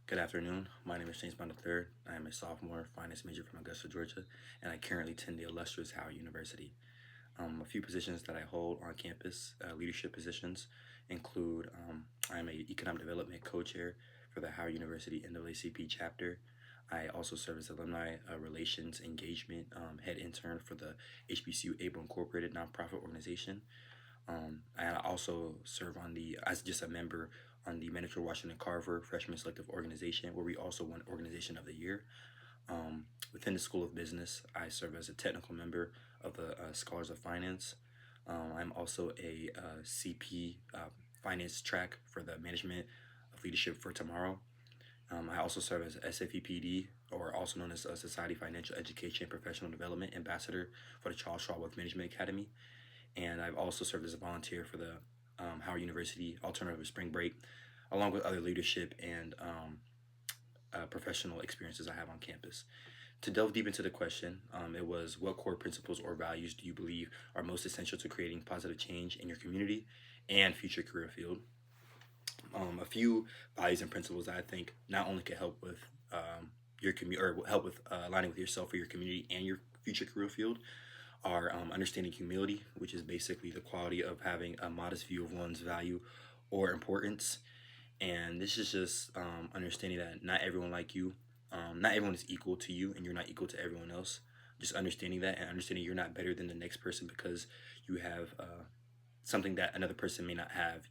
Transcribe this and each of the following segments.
Good afternoon. My name is James Bond III. I am a sophomore finance major from Augusta, Georgia, and I currently attend the illustrious Howard University. A few positions that I hold on campus, leadership positions, include I am a economic development co-chair for the Howard University NAACP chapter. I also serve as alumni relations engagement head intern for the HBCU Able Incorporated nonprofit organization. I also serve on the as just a member on the Manager Washington Carver Freshman Selective Organization, where we also won Organization of the Year. Within the School of Business, I serve as a technical member of the Scholars of Finance. I'm also a CP finance track for the Management of Leadership for Tomorrow. I also serve as SFEPD, or also known as a Society Financial Education and Professional Development Ambassador for the Charles Schwab Wealth Management Academy. And I've also served as a volunteer for the Howard University Alternative Spring Break, along with other leadership and professional experiences I have on campus. To delve deep into the question, it was what core principles or values do you believe are most essential to creating positive change in your community and future career field? A few values and principles that I think not only can help with your community or help with aligning with yourself or your community and your future career field are understanding humility, which is basically the quality of having a modest view of one's value or importance. And this is just understanding that not everyone like you, not everyone is equal to you, and you're not equal to everyone else. Just understanding that and understanding you're not better than the next person because you have something that another person may not have.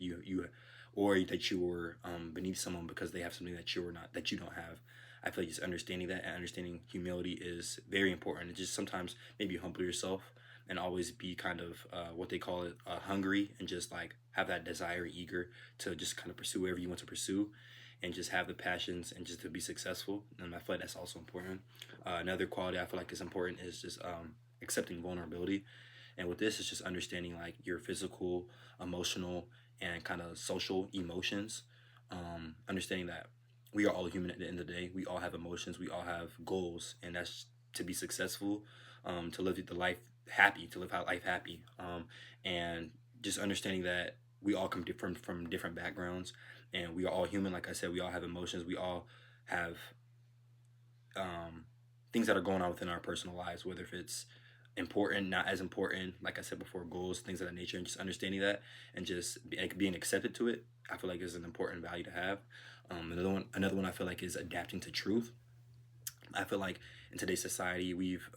Or that you were beneath someone because they have something that you are not, that you don't have. I feel like just understanding that and understanding humility is very important. And just sometimes maybe humble yourself and always be kind of what they call it hungry, and just like have that desire, eager to just kind of pursue whatever you want to pursue, and just have the passions and just to be successful. And I feel like that's also important. Another quality I feel like is important is just accepting vulnerability. And with this, it's just understanding like your physical, emotional, and kind of social emotions. Understanding that we are all human at the end of the day. We all have emotions. We all have goals, and that's to be successful, to live the life happy, to live out life happy, and just understanding that we all come from different backgrounds, and we are all human. Like I said, we all have emotions. We all have um, things that are going on within our personal lives, whether if it's important, not as important, like I said before, goals, things of that nature, and just understanding that and just being accepted to it, I feel like is an important value to have. Another one I feel like is adapting to truth. I feel like in today's society, we've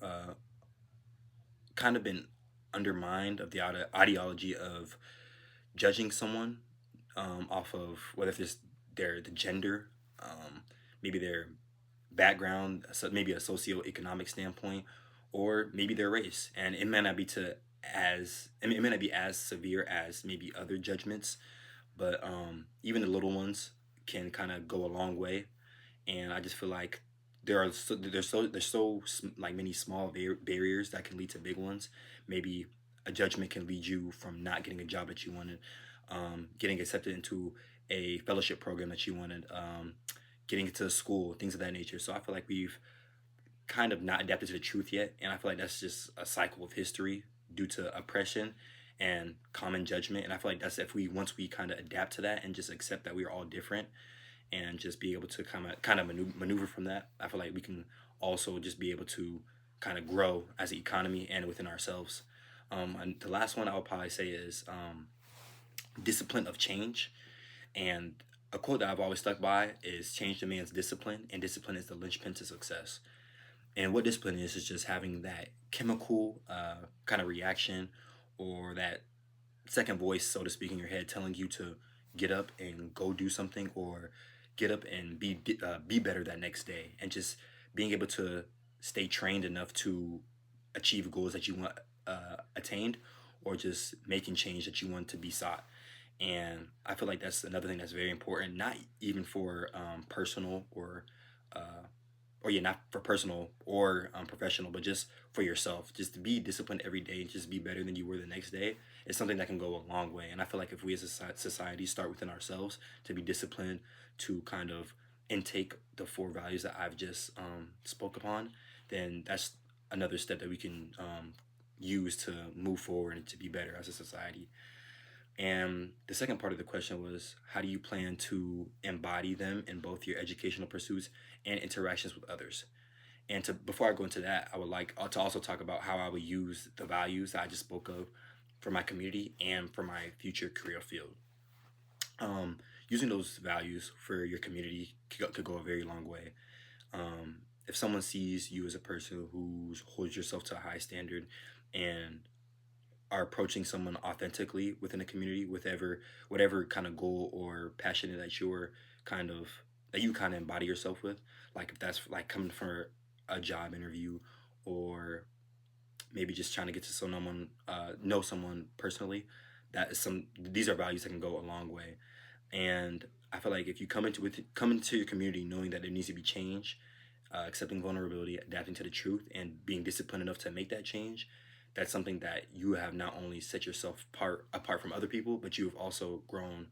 kind of been undermined of the ideology of judging someone off of whether it's the gender, maybe their background, so maybe a socioeconomic standpoint, or maybe their race, and it may not be to as it may not be as severe as maybe other judgments, but even the little ones can kind of go a long way. And I just feel like there's so like many small barriers that can lead to big ones. Maybe a judgment can lead you from not getting a job that you wanted, getting accepted into a fellowship program that you wanted, getting into school, things of that nature. So I feel like we've kind of not adapted to the truth yet, and I feel like that's just a cycle of history due to oppression and common judgment. And I feel like that's if we once we kind of adapt to that and just accept that we are all different and just be able to kind of maneuver from that, I feel like we can also just be able to kind of grow as an economy and within ourselves. And the last one I'll probably say is discipline of change. And a quote that I've always stuck by is change demands discipline, and discipline is the linchpin to success. And what discipline is just having that chemical kind of reaction, or that second voice, so to speak, in your head telling you to get up and go do something, or get up and be better that next day, and just being able to stay trained enough to achieve goals that you want attained, or just making change that you want to be sought. And I feel like that's another thing that's very important, not even for personal uh, or yeah, not for personal or professional, but just for yourself. Just to be disciplined every day and just be better than you were the next day is something that can go a long way. And I feel like if we as a society start within ourselves to be disciplined, to kind of intake the four values that I've just spoke upon, then that's another step that we can use to move forward and to be better as a society. And the second part of the question was, how do you plan to embody them in both your educational pursuits and interactions with others? And to before I go into that, I would like to also talk about how I would use the values that I just spoke of for my community and for my future career field. Um, Using those values for your community could go a very long way. If someone sees you as a person who holds yourself to a high standard and are approaching someone authentically within a community, with whatever kind of goal or passion that kind of you kind of embody yourself with, like if that's like coming from a job interview, or maybe just trying to get to someone know someone personally, that is some these are values that can go a long way. And I feel like if you come into your community knowing that there needs to be change, accepting vulnerability, adapting to the truth, and being disciplined enough to make that change, that's something that you have not only set yourself apart from other people, but you have also grown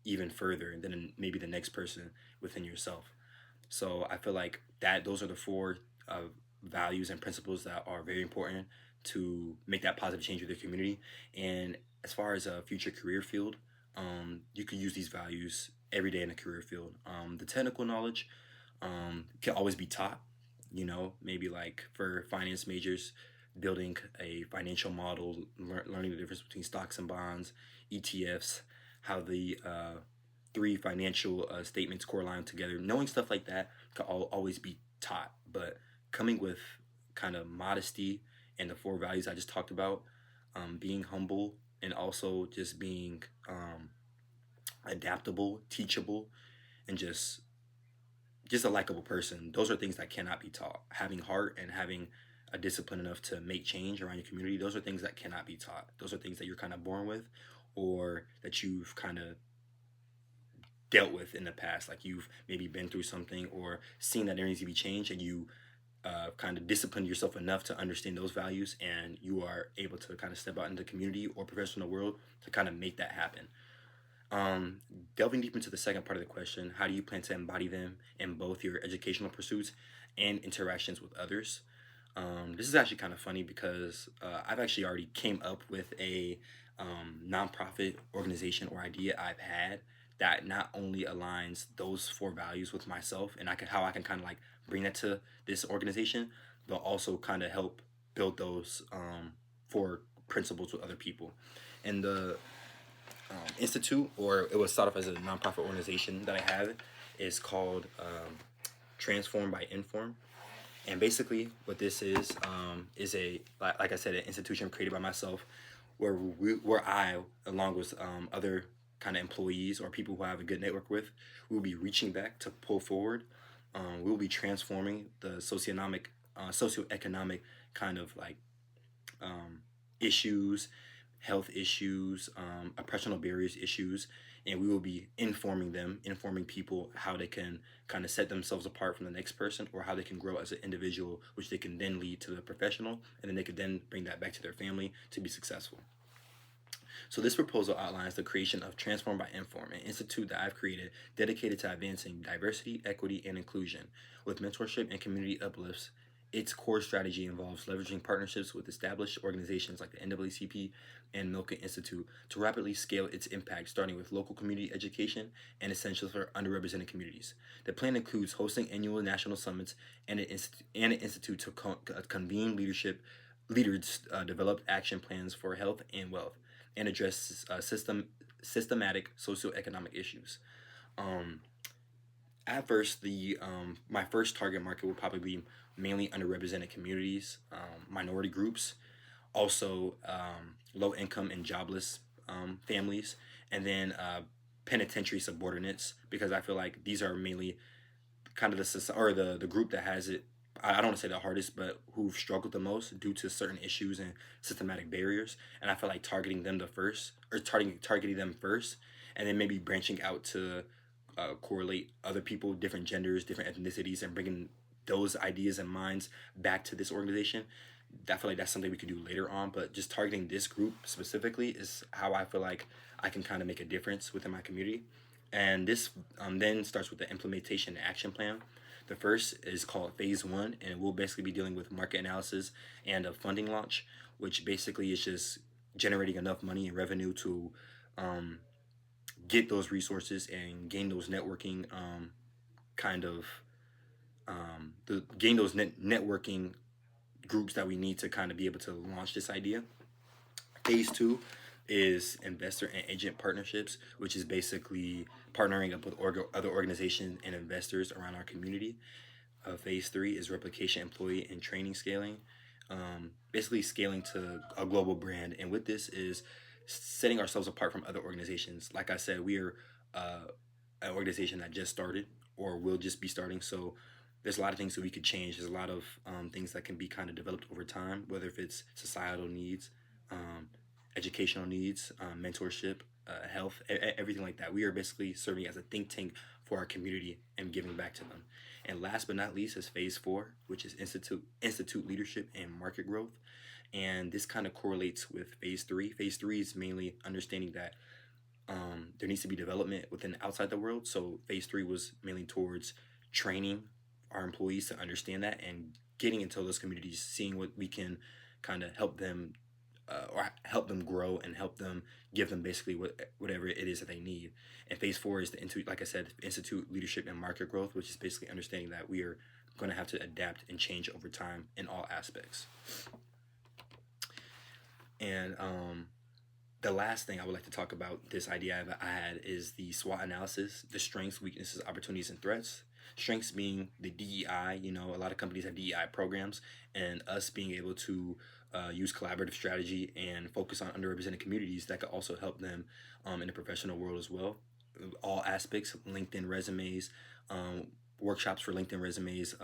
even further than maybe the next person within yourself. So I feel like that those are the four values and principles that are very important to make that positive change with your community. And as far as a future career field, you could use these values every day in a career field. The technical knowledge can always be taught. Maybe like for finance majors, building a financial model, learning the difference between stocks and bonds, ETFs, how the three financial statements correlate together. Knowing stuff like that can always be taught, but coming with kind of modesty and the four values I just talked about, being humble, and also just being adaptable, teachable, and just a likable person. Those are things that cannot be taught. Having heart and having a discipline enough to make change around your community, those are things that cannot be taught. Those are things that you're kind of born with, or that you've kind of dealt with in the past. Like you've maybe been through something or seen that there needs to be change, and you kind of discipline yourself enough to understand those values, and you are able to kind of step out into the community or professional world to kind of make that happen. Um, Delving deep into the second part of the question, how do you plan to embody them in both your educational pursuits and interactions with others? This is actually kind of funny because I've actually already came up with a nonprofit organization or idea I've had that not only aligns those four values with myself, and how I can kind of like bring that to this organization, but also kind of help build those four principles with other people. And the institute, or it was started off as a nonprofit organization that I have, is called Transform by Inform. And basically, what this is a like I said, an institution created by myself, where I, along with other kind of employees or people who I have a good network with, we will be reaching back to pull forward. We will be transforming the socioeconomic kind of like issues, health issues, oppressional barriers issues, and we will be informing people how they can kind of set themselves apart from the next person, or how they can grow as an individual, which they can then lead to the professional, and then they could then bring that back to their family to be successful. So this proposal outlines the creation of Transform by Inform, an institute that I've created dedicated to advancing diversity, equity, and inclusion with mentorship and community uplifts. Its core strategy involves leveraging partnerships with established organizations like the NAACP and Milken Institute to rapidly scale its impact, starting with local community education and essentials for underrepresented communities. The plan includes hosting annual national summits and an institute to convene leaders, develop action plans for health and wealth, and address systematic socioeconomic issues. Um, at first, the my first target market will probably be mainly underrepresented communities, minority groups, also low income and jobless families, and then penitentiary subordinates, because I feel like these are mainly kind of the group that has it. I don't want to say the hardest, but who've struggled the most due to certain issues and systematic barriers. And I feel like targeting them the first, or targeting them first, and then maybe branching out to correlate other people, different genders, different ethnicities, and bringing those ideas and minds back to this organization. I feel like that's something we could do later on, but just targeting this group specifically is how I feel like I can kind of make a difference within my community. And this then starts with the implementation and action plan. The first is called phase one, and we'll basically be dealing with market analysis and a funding launch, which basically is just generating enough money and revenue to um, get those resources and gain those networking kind of gain those networking groups that we need to kind of be able to launch this idea. Phase two is investor and agent partnerships, which is basically partnering up with other organizations and investors around our community. Phase three is replication, employee, and training scaling. Basically, scaling to a global brand. And with this is setting ourselves apart from other organizations. Like I said, we are uh, an organization that just started or will just be starting. So there's a lot of things that we could change. There's a lot of things that can be kind of developed over time, whether if it's societal needs, um, educational needs, mentorship, health, everything like that. We are basically serving as a think tank for our community and giving back to them. And last but not least is phase four, which is institute leadership and market growth. And this kind of correlates with phase three. Phase three is mainly understanding that there needs to be development within outside the world. So phase three was mainly towards training our employees to understand that and getting into those communities, seeing what we can kind of help them or help them grow and help them give them basically whatever it is that they need. And phase four is like I said, institute leadership and market growth, which is basically understanding that we are going to have to adapt and change over time in all aspects. And the last thing I would like to talk about this idea I had is the SWOT analysis, the strengths, weaknesses, opportunities, and threats. Strengths being the DEI, a lot of companies have DEI programs, and us being able to use collaborative strategy and focus on underrepresented communities that could also help them in the professional world as well. All aspects, LinkedIn resumes, workshops for LinkedIn resumes,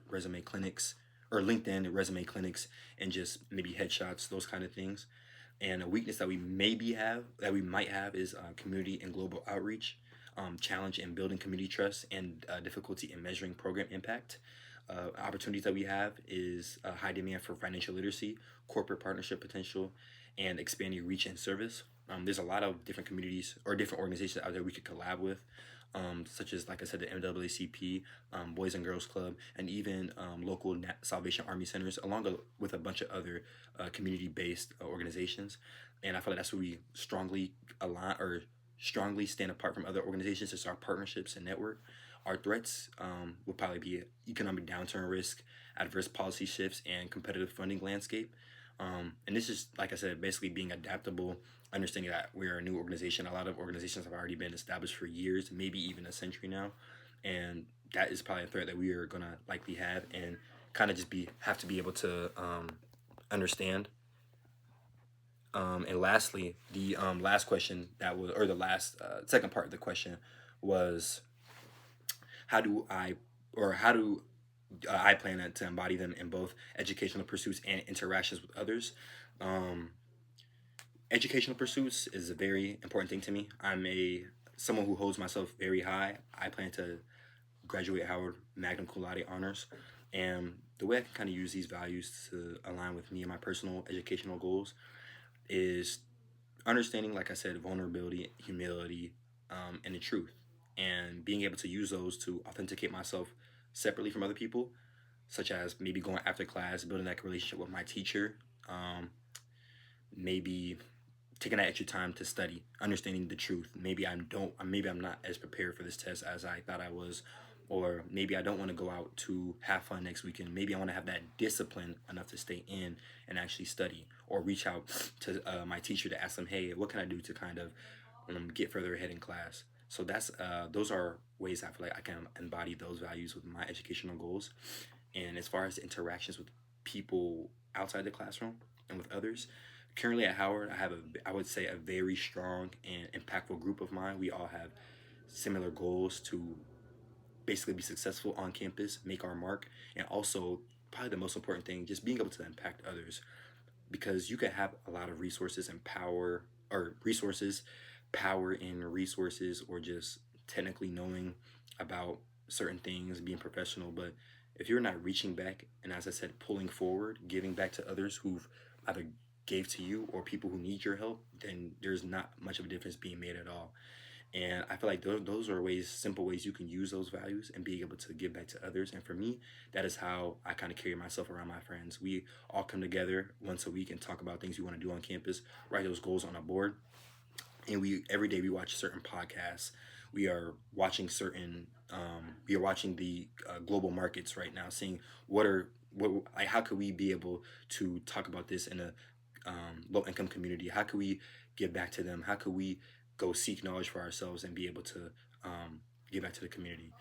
resume clinics, or LinkedIn resume clinics, and just maybe headshots, those kind of things. And a weakness that we might have is community and global outreach, challenge in building community trust, and difficulty in measuring program impact. Opportunities that we have is high demand for financial literacy, corporate partnership potential, and expanding reach and service. There's a lot of different communities or different organizations out there we could collab with, such as, like I said, the NAACP, Boys and Girls Club, and even local Salvation Army centers, along with a bunch of other community-based organizations. And I feel like that's where we strongly align or strongly stand apart from other organizations. It's our partnerships and network. Our threats will probably be economic downturn risk, adverse policy shifts, and competitive funding landscape. And this is, like I said, basically being adaptable, understanding that we're a new organization. A lot of organizations have already been established for years, maybe even a century now. And that is probably a threat that we are going to likely have and kind of just have to be able to understand. And lastly, the last question or the last second part of the question was, how do I plan to embody them in both educational pursuits and interactions with others? Um, Educational pursuits is a very important thing to me. I'm someone who holds myself very high. I plan to graduate Howard magna cum laude honors, and the way I can kind of use these values to align with me and my personal educational goals is understanding, like I said, vulnerability, humility, and the truth, and being able to use those to authenticate myself separately from other people, such as maybe going after class, building that relationship with my teacher, maybe taking that extra time to study, understanding the truth. Maybe I'm not as prepared for this test as I thought I was, or maybe I don't want to go out to have fun next weekend. Maybe I want to have that discipline enough to stay in and actually study, or reach out to my teacher to ask them, hey, what can I do to kind of get further ahead in class? So those are ways I feel like I can embody those values with my educational goals. And as far as interactions with people outside the classroom and with others, currently at Howard, I would say, a very strong and impactful group of mine. We all have similar goals to basically be successful on campus, make our mark, and also probably the most important thing, just being able to impact others. Because you can have a lot of resources and power in resources, or just technically knowing about certain things, being professional, but if you're not reaching back and, as I said, pulling forward, giving back to others who've either gave to you or people who need your help, then there's not much of a difference being made at all. And I feel like those are simple ways you can use those values and be able to give back to others. And for me, that is how I kind of carry myself around my friends. We all come together once a week and talk about things we want to do on campus, write those goals on a board, and we every day we watch certain podcasts. We are watching certain we are watching the global markets right now, seeing what like how could we be able to talk about this in a low income community? How could we give back to them? How could we go seek knowledge for ourselves and be able to give back to the community?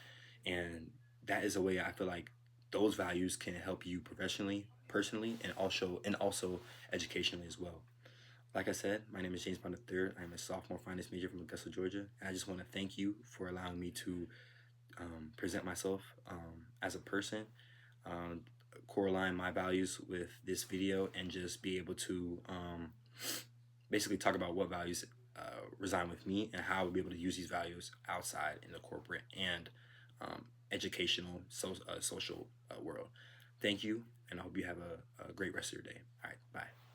And that is a way I feel like those values can help you professionally, personally, and also educationally as well. Like I said, my name is James Bond III. I'm a sophomore finance major from Augusta, Georgia. And I just want to thank you for allowing me to present myself as a person, um, correlate my values with this video, and just be able to basically talk about what values reside with me and how I'll be able to use these values outside in the corporate and educational social world. Thank you, and I hope you have a great rest of your day. All right, bye.